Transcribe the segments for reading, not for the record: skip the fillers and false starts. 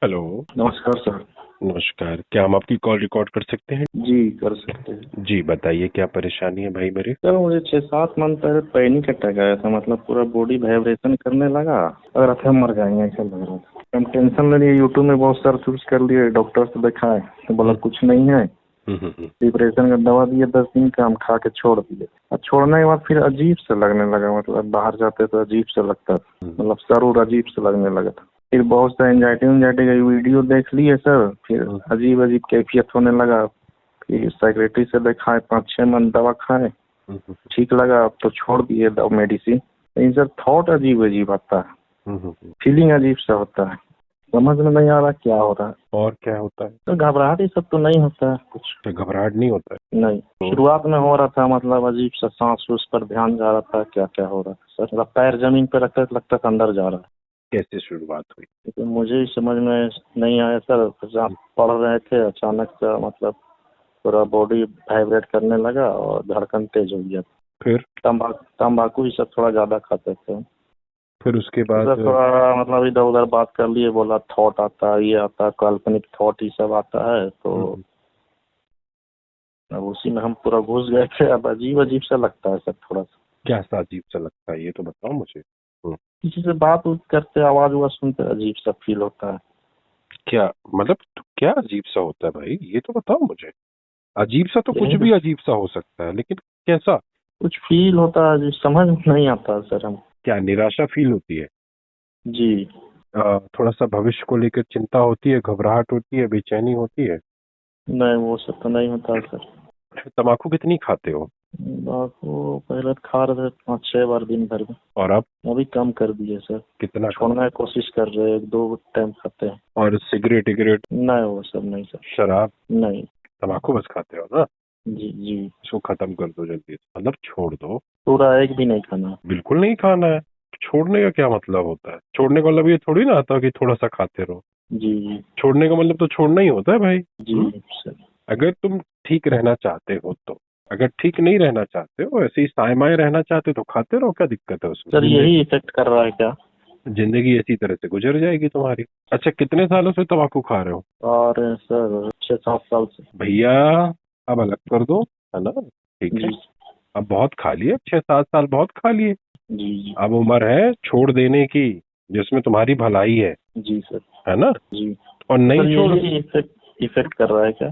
Hello. नमस्कार sir. नमस्कार, क्या हम आपकी कॉल रिकॉर्ड कर सकते हैं? जी, कर सकते हैं। जी बताइए, क्या परेशानी है भाई मेरे? सर मुझे 6-7 मंथ पहले पैनिक अटैक आया था, मतलब पूरा बॉडी वाइब्रेशन करने लगा। अगर आप हम मर जाएंगे ऐसा लग रहा था। हम टेंशन ले लिए, यूट्यूब में बहुत सर्च वर्च कर लिए, डॉक्टर से दिखाए तो बोला कुछ नहीं है। हम्म। डिप्रेशन का दवा दिए 10 दिन का, हम खा के छोड़ दिए। और छोड़ने के बाद फिर अजीब से लगने लगा, मतलब बाहर जाते तो अजीब से लगता था, मतलब सर और अजीब से लगने लगा था। फिर बहुत सा एंजाइटी का वीडियो देख लिए सर, फिर अजीब अजीब कैफियत होने लगा। फिर साइकेट्रिस्ट से दिखाए, 5-6 मंथ दवा खाए, ठीक लगा, अब तो छोड़ दिए दवा मेडिसिन। लेकिन सर थॉट अजीब अजीब आता है, फीलिंग अजीब सा होता है, समझ में नहीं आ रहा क्या हो रहा है। और क्या होता है? तो घबराहट ये सब तो नहीं होता है कुछ? तो घबराहट नहीं होता है? नहीं, शुरुआत में हो रहा था, मतलब अजीब सा सांस उस पर ध्यान जा रहा था, क्या क्या हो रहा था सर, मतलब पैर जमीन पर रखते लगता था अंदर जा रहा है। कैसे शुरुआत हुई? लेकिन मुझे ही समझ में नहीं आया सर, जहाँ पढ़ रहे थे अचानक से मतलब पूरा बॉडी वाइब्रेट करने लगा और धड़कन तेज हो गया। फिर तम्बाकू ही सब थोड़ा ज्यादा खाते थे। फिर उसके तो बाद? सर थोड़ा मतलब इधर उधर बात कर लिए, बोला थॉट आता है, ये आता है, काल्पनिक थॉट ही सब आता है। तो अब उसी में हम पूरा घुस गए थे। अब अजीब अजीब सा लगता है सर थोड़ा सा। क्या सा अजीब सा लगता है, ये तो बताओ मुझे। किसी से बात उत करते, आवाज हुआ सुनते अजीब सा फील होता है। क्या मतलब, तो क्या अजीब सा होता है भाई, ये तो बताओ मुझे। अजीब सा तो कुछ यही भी तो अजीब सा हो सकता है, लेकिन कैसा? कुछ फील होता है जो समझ में नहीं आता सर हम। क्या निराशा फील होती है? जी। थोड़ा सा भविष्य को लेकर चिंता होती है, घबराहट होती है, बेचैनी होती है? नहीं, वो सब तो नहीं होता सर। तम्बाकू कितनी खाते हो? आपको पहले तो खा रहे थे 5-6 बार दिन भर में, और अब? अभी कम कर दिए सर। कितना कम? छोड़ने की कोशिश कर रहे हैं, 1-2 टाइम खाते हैं। और सिगरेट विगरेट? नहीं, वो सब नहीं सर। शराब? नहीं। तम्बाकू बस खाते हो ना? जी जी। इसको खत्म कर दो जल्दी से, मतलब छोड़ दो। पूरा एक भी नहीं खाना। बिल्कुल नहीं खाना है। छोड़ने का क्या मतलब होता है? छोड़ने का मतलब ये थोड़ी ना आता कि थोड़ा सा खाते रहो। जी जी। छोड़ने का मतलब तो छोड़ना ही होता है भाई। जी सर। अगर तुम ठीक रहना चाहते हो तो, अगर ठीक नहीं रहना चाहते हो, ऐसे ही सायमाए रहना चाहते हो तो खाते रहो, क्या दिक्कत है उसमें? सर यही इफेक्ट कर रहा है क्या? जिंदगी इसी तरह से गुजर जाएगी तुम्हारी। अच्छा, कितने सालों से तम्बाकू खा रहे हो? और सर 6-7 साल से। भैया, अब अलग कर दो, है ना? ठीक है। जी अब बहुत खा लिए, 6-7 साल बहुत खा लिए। जी। जी अब उम्र है छोड़ देने की, जिसमें तुम्हारी भलाई जी सर। है ना? जी। और तो नहीं सर छोड़। यही इफेक्ट कर रहा है क्या?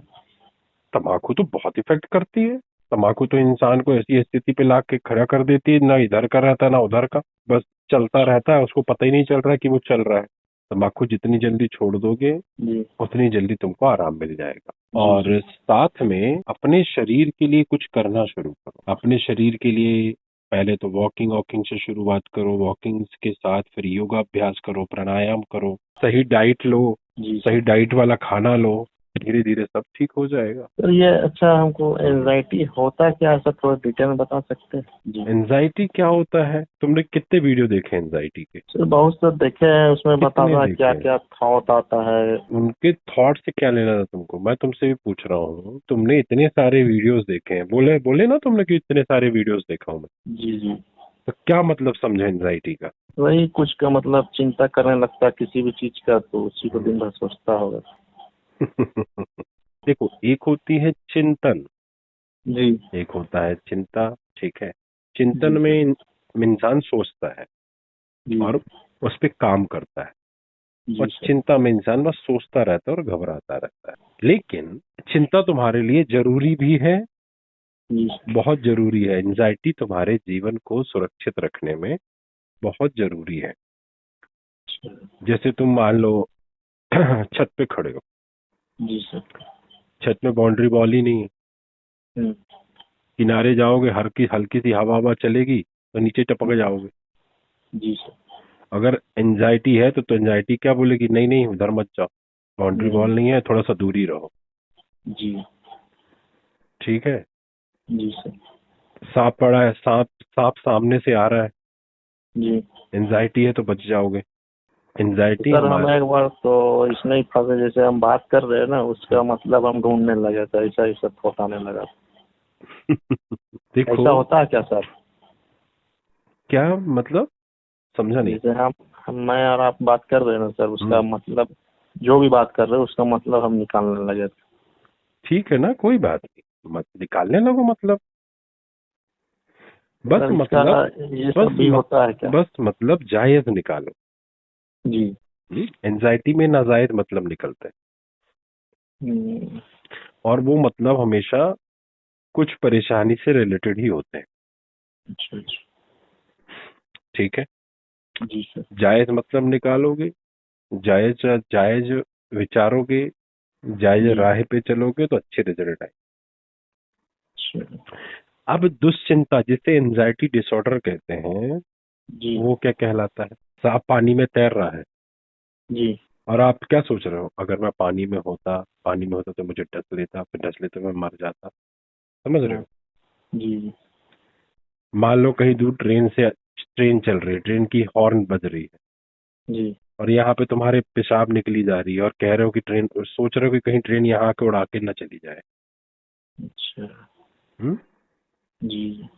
तम्बाकू तो बहुत इफेक्ट करती है। तम्बाकू तो इंसान को ऐसी स्थिति पे ला के खड़ा कर देती है, ना इधर का रहता ना उधर का, बस चलता रहता है, उसको पता ही नहीं चल रहा है कि वो चल रहा है। तम्बाकू जितनी जल्दी छोड़ दोगे, जी उतनी जल्दी तुमको आराम मिल जाएगा। जी और साथ में अपने शरीर के लिए कुछ करना शुरू करो। अपने शरीर के लिए पहले तो वॉकिंग वॉकिंग से शुरुआत करो, वॉकिंग के साथ फिर योगा अभ्यास करो, प्राणायाम करो, सही डाइट लो, जी सही सर। डाइट वाला खाना लो। धीरे धीरे सब ठीक हो जाएगा। सर ये अच्छा, हमको एंजाइटी होता क्या है सर, थोड़ा डिटेल में बता सकते हैं? जी। एंजाइटी क्या होता है? तुमने कितने वीडियो देखे एंजाइटी के? सर बहुत से देखे हैं, उसमें कितने बताता है क्या देखे? क्या थॉट आता है। उनके थॉट से क्या लेना था तुमको? मैं तुमसे भी पूछ रहा हूँ, तुमने इतने सारे वीडियोस देखे हैं, बोले बोले ना तुमने कि इतने सारे वीडियोस देखा हूँ मैं। जी जी। तो क्या मतलब समझे एंजाइटी का? वही कुछ का मतलब चिंता करने लगता है किसी भी चीज का, तो उसी को दिन भर सोचता होगा। देखो, एक होती है चिंतन, जी एक होता है चिंता। ठीक है। जी चिंतन में सर। इंसान सोचता है जी और उस पे काम करता है, और जी सर। चिंता में इंसान बस सोचता रहता है और घबराता रहता है। लेकिन चिंता तुम्हारे लिए जरूरी भी है, जी सर। बहुत जरूरी है। एंजाइटी तुम्हारे जीवन को सुरक्षित रखने में बहुत जरूरी है। जैसे तुम मान लो छत पे खड़े हो, जी सर। छत में बाउंड्री वॉल ही नहीं है, हम्म, किनारे जाओगे, हल्की हल्की सी हवा हवा चलेगी तो नीचे टपक जाओगे। जी सर। अगर एंजाइटी है तो एंजाइटी क्या बोलेगी, नहीं नहीं उधर मत जाओ, बाउंड्री वॉल नहीं है, थोड़ा सा दूरी रहो। जी ठीक है। जी सर। सांप पड़ा है, सांप सांप सामने से आ रहा है, जी। एंजाइटी है तो बच जाओगे। तो एंजाइटी सर हम हमारे एक बार तो इसमें ही फंसे, जैसे हम बात कर रहे हैं ना, उसका मतलब हम ढूंढने लगे थे, ऐसा ऐसा थॉट आने लगा। देखो, ऐसा होता है क्या सर? क्या मतलब, समझा नहीं। जैसे मैं और आप बात कर रहे हैं ना सर, उसका हम्म मतलब जो भी बात कर रहे हो उसका मतलब हम निकालने लगे थे। ठीक है ना, कोई बात नहीं, मत निकालने लगो मतलब। बस सर इसका मतलब ये बस सब भी होता है क्या? बस मतलब जायज निकालो। जी। एंजाइटी में नाजायज मतलब निकलता है, हम्म, और वो मतलब हमेशा कुछ परेशानी से रिलेटेड ही होते हैं। अच्छा अच्छा। ठीक है, जी सर। जायज मतलब निकालोगे, जायज जायज विचारोगे, जायज जी। राह पे चलोगे तो अच्छे रिजल्ट आए। अच्छा। अब दुश्चिंता, जिसे एंजाइटी डिसऑर्डर कहते हैं, जी। वो क्या कहलाता है? सांप पानी में तैर रहा है, जी। और आप क्या सोच रहे हो, अगर मैं पानी में होता तो मुझे डस लेता, फिर डस लेते मैं मर जाता। समझ रहे हाँ। हो? जी। मान लो कहीं दूर ट्रेन चल रही है, ट्रेन की हॉर्न बज रही है, जी। और यहाँ पे तुम्हारे पेशाब निकली जा रही है, और कह रहे हो कि ट्रेन, सोच रहे हो कि कहीं ट्रेन यहाँ आके उड़ा के ना चली जाए। अच्छा। हम्म? जी।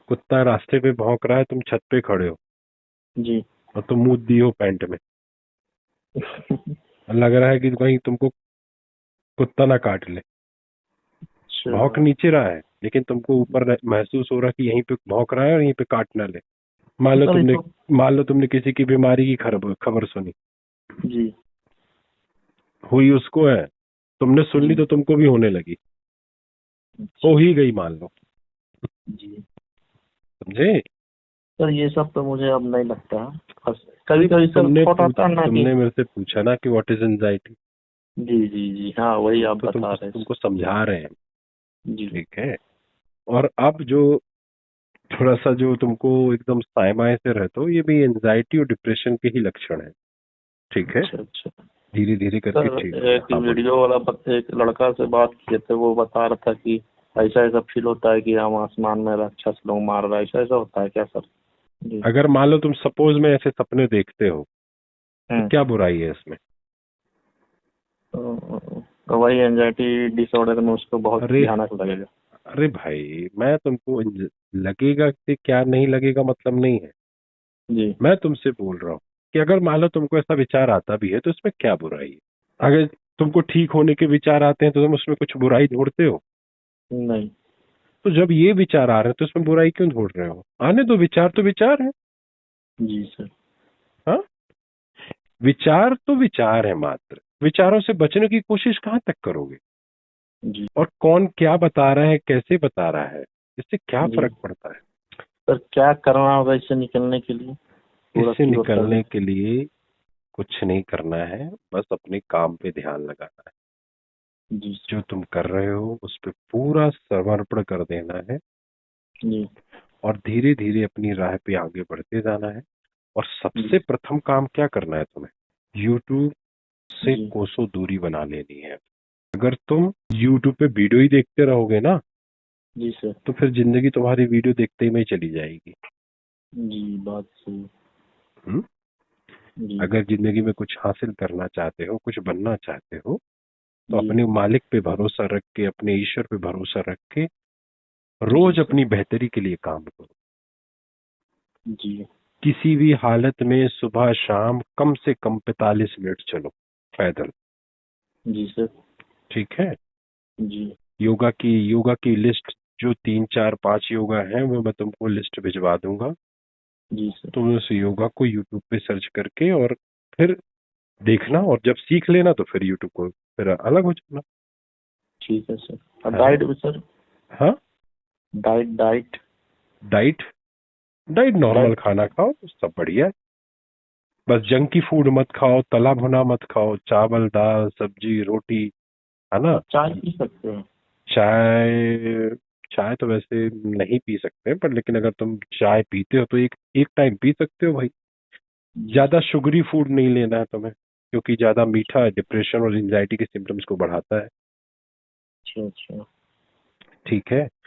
कुत्ता रास्ते पे भौंक रहा है, तुम छत पे खड़े हो जी। और तुम मुंह दी हो पैंट में, लग रहा है कि कहीं तुमको कुत्ता ना काट ले। भौंक अच्छा। नीचे रहा है, लेकिन तुमको ऊपर महसूस हो रहा है कि यहीं पे भौंक रहा है और यहीं पे काट ना ले। मान लो सर तुमने इसको। मान लो तुमने किसी की बीमारी की खबर सुनी, जी। हुई उसको है, तुमने सुन ली जी। तो तुमको भी होने लगी, अच्छा। हो ही गई मान लो। जी। समझे? सर ये सब तो मुझे अब नहीं लगता है। बस कभी कभी सर थॉट आता है ना कि। तुमने मेरे से पूछा ना कि व्हाट इज एंजाइटी, जी जी जी हाँ वही आप तो बता तुमको रहे तुमको समझा रहे हैं। हैं। जी। ठीक है, और अब जो थोड़ा सा जो तुमको एकदम सायमाए से रहते हो, ये भी एंजाइटी और डिप्रेशन के ही लक्षण है। ठीक है, अच्छा अच्छा। धीरे धीरे करके सर ठीक होगा। एक हाँ बोलो। वीडियो वाला एक लड़का से बात किए थे, वो बता रहा था कि ऐसा ऐसा फील होता है कि हम आसमान में राक्षस लोग मार रहा है, ऐसा ऐसा होता है क्या सर? जी। अगर मान लो तुम सपोज में ऐसे सपने देखते हो, तो हम्म। क्या बुराई है इसमें? तो वही एंजाइटी डिसऑर्डर में उसको बहुत अरे भयानक लगेगा। अरे भाई, मैं तुमको लगेगा कि क्या नहीं लगेगा मतलब नहीं है, जी। मैं तुमसे बोल रहा हूँ कि अगर मान लो तुमको ऐसा विचार आता भी है तो इसमें क्या बुराई है? अगर तुमको ठीक होने के विचार आते हैं तो तुम उसमें कुछ बुराई ढूंढते हो? नहीं। तो जब ये विचार आ रहे हैं तो उसमें बुराई क्यों ढूंढ रहे हो? आने दो, विचार तो विचार है। जी सर। हाँ, विचार तो विचार है मात्र, विचारों से बचने की कोशिश कहाँ तक करोगे? जी। और कौन क्या बता रहा है, कैसे बता रहा है, इससे क्या जी फर्क पड़ता है? सर क्या करना होगा इससे निकलने के लिए? पूरा इससे क्योर कर निकलने दें। के लिए कुछ नहीं करना है, बस अपने काम पे ध्यान लगाना है। जी जो सर। तुम कर रहे हो उस पे पूरा समर्पण कर देना है, जी। और धीरे धीरे अपनी राह पे आगे बढ़ते जाना है। और सबसे जी। प्रथम काम क्या करना है तुम्हें? यूट्यूब से जी। कोसों दूरी बना लेनी है। अगर तुम यूट्यूब पे वीडियो ही देखते रहोगे ना, जी सर। तो फिर जिंदगी तुम्हारी वीडियो देखते ही में ही चली जाएगी। जी बात सही। हम्म? जी। अगर जिंदगी में कुछ हासिल करना चाहते हो, कुछ बनना चाहते हो, तो जी। अपने मालिक पे भरोसा रख के, अपने ईश्वर पे भरोसा रख के जी रोज सर। अपनी बेहतरी के लिए काम करो। जी। किसी भी हालत में सुबह शाम कम से कम 45 मिनट चलो पैदल। जी सर। ठीक है, जी। योगा की लिस्ट, जो 3 4 5 योगा है वो मैं तुमको लिस्ट भिजवा दूंगा। जी सर। तुम उस योगा को यूट्यूब पे सर्च करके और फिर देखना, और जब सीख लेना तो फिर यूट्यूब को फिर अलग हो जाना। ठीक है सर। और हाँ। डाइट भी सर? हाँ, diet diet diet diet normal diet. खाना खाओ, सब बढ़िया है। बस जंकी फूड मत खाओ, तला भुना मत खाओ, चावल दाल सब्जी रोटी, है ना? सर चाय पी सकते हैं? चाय चाय तो वैसे नहीं पी सकते, पर लेकिन अगर तुम चाय पीते हो तो एक एक टाइम पी सकते हो भाई। जी ज्यादा सर। शुगरी फूड नहीं लेना है तुम्हें, क्योंकि ज्यादा मीठा डिप्रेशन और एंजाइटी के सिम्टम्स को बढ़ाता है। अच्छा अच्छा। ठीक है,